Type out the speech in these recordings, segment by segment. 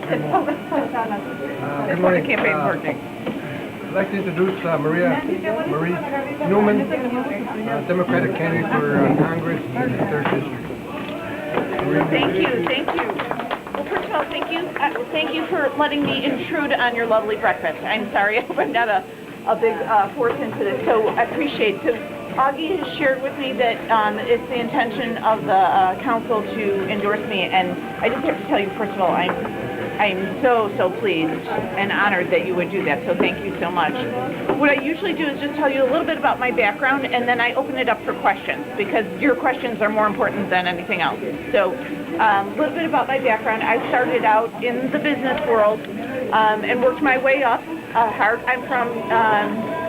Good morning. Campaign working. I'd like to introduce Marie Newman, Democratic candidate for Congress in the 3rd District. Thank you. Well, first of all, thank you for letting me intrude on your lovely breakfast. I'm sorry I'm not a big force into this, so I appreciate it. So Augie has shared with me that it's the intention of the council to endorse me, and I just have to tell you, first of all, I'm so pleased and honored that you would do that, so thank you so much. What I usually do is just tell you a little bit about my background, and then I open it up for questions, because your questions are more important than anything else. So a little bit about my background. I started out in the business world and worked my way up hard.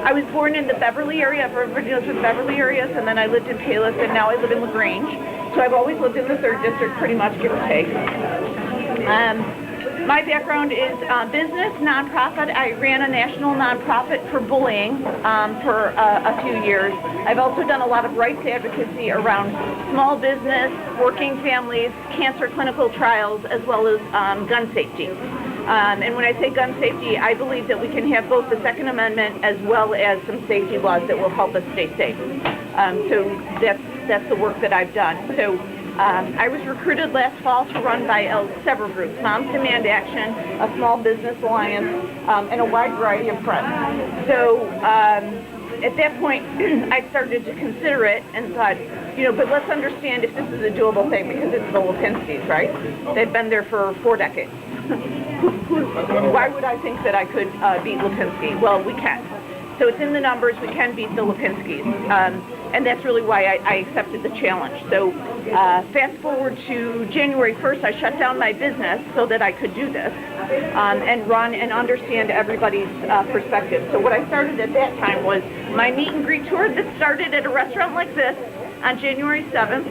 I was born in the Beverly area. Everybody knows the Beverly areas, and then I lived in Palos, and now I live in LaGrange. So I've always lived in the 3rd District, pretty much, give or take. My background is business, nonprofit. I ran a national nonprofit for bullying for a few years. I've also done a lot of rights advocacy around small business, working families, cancer clinical trials, as well as gun safety. And when I say gun safety, I believe that we can have both the Second Amendment as well as some safety laws that will help us stay safe. So that's the work that I've done. So I was recruited last fall to run by several groups: Moms Demand Action, a Small Business Alliance, and a wide variety of friends. So at that point, I started to consider it and thought, but let's understand if this is a doable thing, because it's the Lipinskis, right? They've been there for 4 decades. Why would I think that I could beat Lipinski? Well, we can. So it's in the numbers. We can beat the Lipinskis. And that's really why I accepted the challenge. So fast forward to January 1st, I shut down my business so that I could do this and run and understand everybody's perspective. So what I started at that time was my meet and greet tour that started at a restaurant like this on January 7th,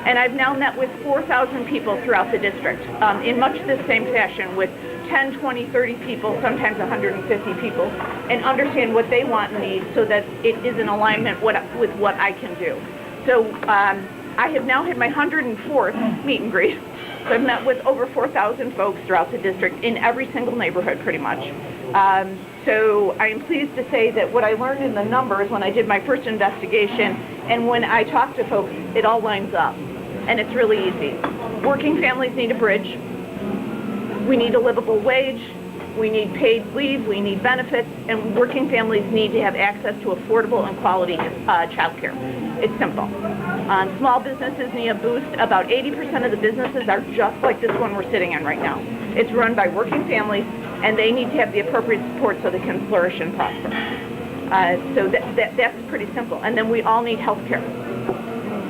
and I've now met with 4,000 people throughout the district in much the same fashion, with 10, 20, 30 people, sometimes 150 people, and understand what they want and need so that it is in alignment with what I can do. So I have now had my 104th meet and greet. So I've met with over 4,000 folks throughout the district in every single neighborhood, pretty much. So I am pleased to say that what I learned in the numbers when I did my first investigation and when I talk to folks, it all lines up. And it's really easy. Working families need a bridge. We need a livable wage. We need paid leave. We need benefits. And working families need to have access to affordable and quality child care. It's simple. Small businesses need a boost. About 80% of the businesses are just like this one we're sitting in right now. It's run by working families, and they need to have the appropriate support so they can flourish and prosper. So that's pretty simple. And then we all need health care.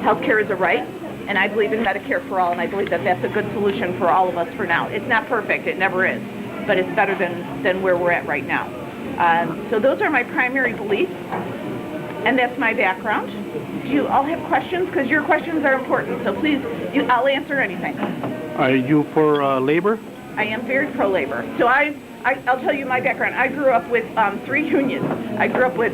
Health care is a right, and I believe in Medicare for all, and I believe that that's a good solution for all of us for now. It's not perfect, it never is, but it's better than where we're at right now. So those are my primary beliefs, and that's my background. Do you all have questions? Because your questions are important, so please, I'll answer anything. Are you for labor? I am very pro-labor. So I'll tell you my background. I grew up with 3 unions. I grew up with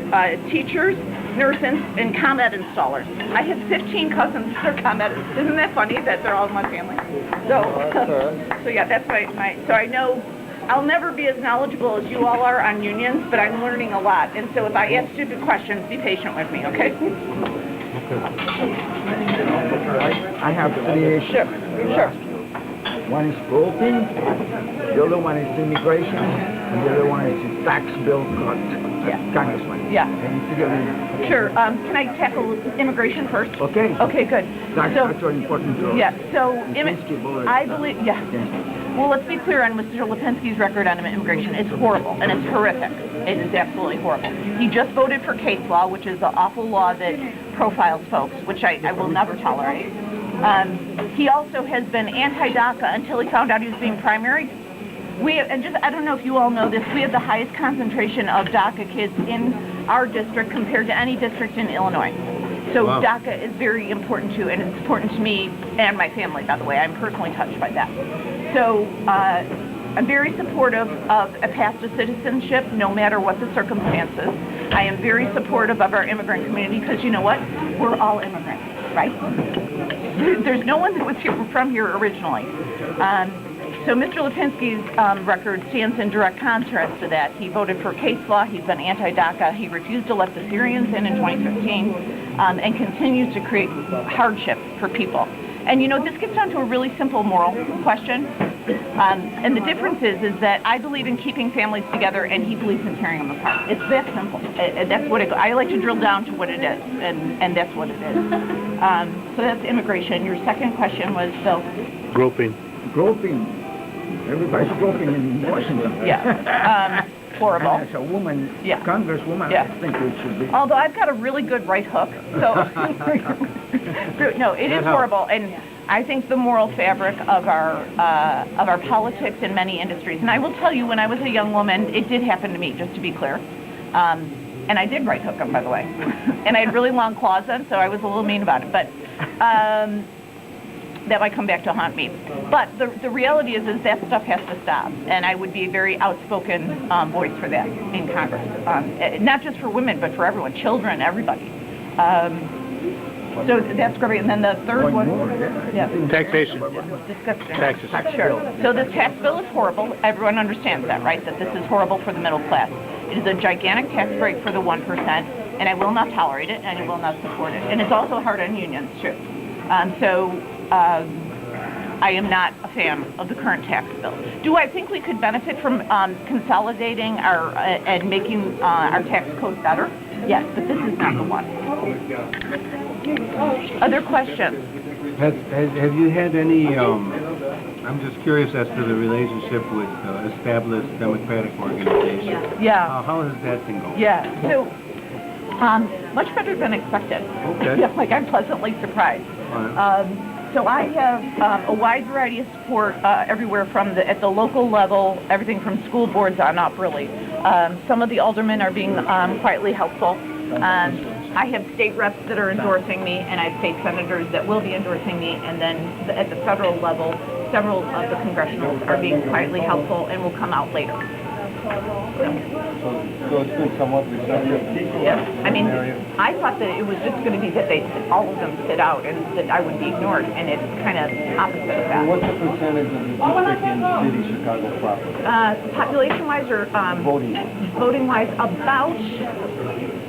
teachers, nurses, and ComEd installers. I have 15 cousins that are ComEd. Isn't that funny that they're all in my family? So yeah, that's so I know I'll never be as knowledgeable as you all are on unions, but I'm learning a lot. And so if I ask stupid questions, be patient with me, okay? I have 3 issues. Sure. One is voting, the other one is immigration, and the other one is the tax bill cut. Congressman. Yeah. And sure. Can I tackle immigration first? Okay. Okay, good. That's very important to us. Yeah, so I believe, well, let's be clear on Mr. Lipinski's record on immigration. It's horrible, and it's horrific. It is absolutely horrible. He just voted for case law, which is the awful law that profiles folks, which I will never tolerate. He also has been anti-DACA until he found out he was being primary. I don't know if you all know this, we have the highest concentration of DACA kids in our district compared to any district in Illinois. So wow. DACA is very important too, and it's important to me and my family, by the way. I'm personally touched by that. So I'm very supportive of a path to citizenship, no matter what the circumstances. I am very supportive of our immigrant community, because you know what? We're all immigrants, right? There's no one that was from here originally. So Mr. Lipinski's record stands in direct contrast to that. He voted for case law. He's been anti-DACA. He refused to let the Syrians in 2015 and continues to create hardship for people. And you know, this gets down to a really simple moral question. And the difference is that I believe in keeping families together, and he believes in tearing them apart. It's that simple. That's what I like to drill down to what it is, and that's what it is. So that's immigration. Your second question was, Bill? Groping. Groping. Everybody's groping in Washington. Yeah. Horrible. And as a woman, Yeah. congresswoman, Yeah. I think it should be. Although I've got a really good right hook, so no, it is horrible, and I think the moral fabric of our politics in many industries. And I will tell you, when I was a young woman, it did happen to me. Just to be clear, and I did right hook them, by the way, and I had really long claws then, so I was a little mean about it, but. That might come back to haunt me. But the reality is that stuff has to stop. And I would be a very outspoken voice for that in Congress. Not just for women, but for everyone, children, everybody. So that's great. And then the third one. Yeah. Taxation. Disgusting. Taxes. Sure. So this tax bill is horrible. Everyone understands that, right? That this is horrible for the middle class. It is a gigantic tax break for the 1%, and I will not tolerate it, and I will not support it. And it's also hard on unions, too. I am not a fan of the current tax bill. Do I think we could benefit from consolidating and making our tax code better? Yes, but this is not the one. Other questions? Have you had any, I'm just curious as to the relationship with established Democratic organizations. Yeah. How has that been going? Yeah. So, much better than expected. Okay. Yeah, like I'm pleasantly surprised. So I have a wide variety of support everywhere from at the local level, everything from school boards on up, really. Some of the aldermen are being quietly helpful. I have state reps that are endorsing me, and I have state senators that will be endorsing me, and then at the federal level, several of the congressionals are being quietly helpful and will come out later. So it's been somewhat receptive. Yeah, I mean, I thought that it was just going to be that all of them sit out and that I would be ignored, and it's kind of opposite of that. What's the percentage of the district in the city, Chicago proper? Population-wise or voting-wise, about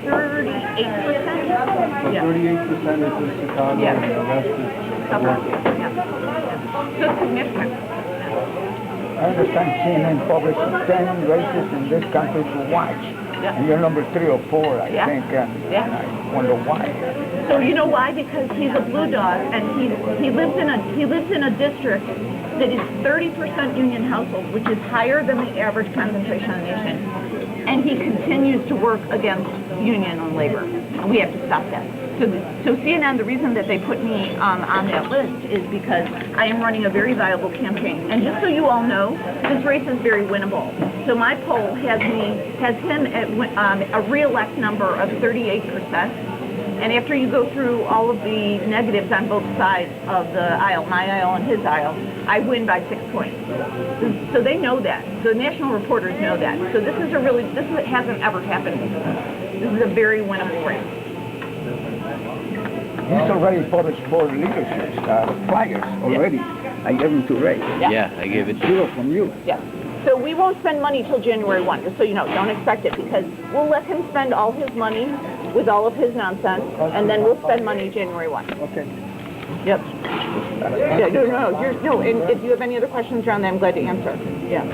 38%. So Yeah. 38% is in Chicago, Yeah. and the rest is Suburbs, yeah. So it's significant. I understand CNN publishes 10 races in this country to watch. Yeah. And you're number 3 or 4, I Yeah. think. And Yeah. I wonder why. So you know why? Because he's a blue dog, and he lives in a district that is 30% union households, which is higher than the average concentration in the nation. And he continues to work against union and labor, and we have to stop that. So CNN, the reason that they put me on that list is because I am running a very viable campaign. And just so you all know, this race is very winnable. So my poll has him at a re-elect number of 38%. And after you go through all of the negatives on both sides of the aisle, my aisle and his aisle, I win by 6 points. So they know that. The national reporters know that. So this hasn't ever happened before. This is a very winnable race. He's already published 4 leaderships, flyers already. I gave him to Ray. Yeah, I gave it 0 from you. Yeah. So we won't spend money till January 1, just so you know. Don't expect it, because we'll let him spend all his money with all of his nonsense, and then we'll spend money January 1. Okay. Yep. Yeah, no. And if you have any other questions around that, I'm glad to answer. Yeah.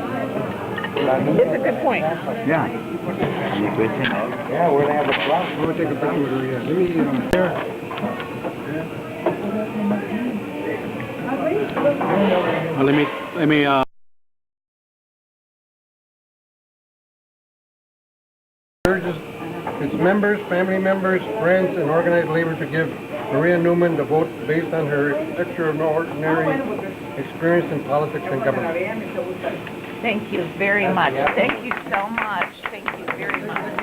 It's a good point. Yeah. Any question? Yeah, we're going to have a class. I'm going to take a picture with her, yeah. Let me Urges its members, family members, friends, and organized labor to give Maria Newman the vote based on her extraordinary experience in politics and government. Thank you very much. Thank you so much. Thank you very much.